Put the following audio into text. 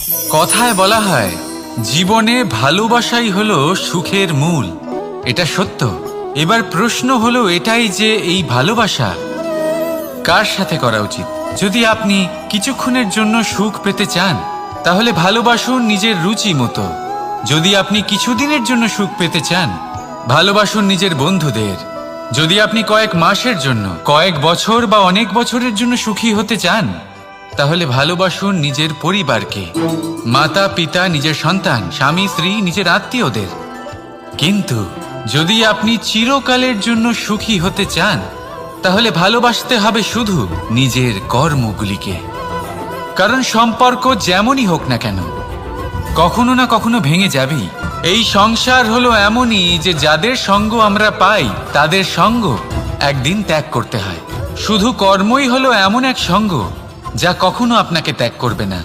কথায় বলা হয় জীবনে ভালোবাসাই হলো সুখের মূল। এটা সত্য। এবার প্রশ্ন হলো এটাই যে এই ভালোবাসা কার সাথে করা উচিত। যদি আপনি কিছুক্ষণের জন্য সুখ পেতে চান তাহলে ভালোবাসুন নিজের রুচি মতো। যদি আপনি কিছুদিনের জন্য সুখ পেতে চান ভালোবাসুন নিজের বন্ধুদের। যদি আপনি কয়েক মাসের জন্য, কয়েক বছর বা অনেক বছরের জন্য সুখী হতে চান তাহলে ভালোবাসুন নিজের পরিবারকে, মাতা পিতা, নিজের সন্তান, স্বামী স্ত্রী, নিজের আত্মীয়দের। কিন্তু যদি আপনি চিরকালের জন্য সুখী হতে চান তাহলে ভালোবাসতে হবে শুধু নিজের কর্মগুলিকে। কারণ সম্পর্ক যেমনই হোক না কেন কখনো না কখনো ভেঙে যাবেই। এই সংসার হলো এমনই যে যাদের সঙ্গ আমরা পাই তাদের সঙ্গ একদিন ত্যাগ করতে হয়। শুধু কর্মই হলো এমন এক সঙ্গ যা কখনো আপনাকে ত্যাগ করবে না।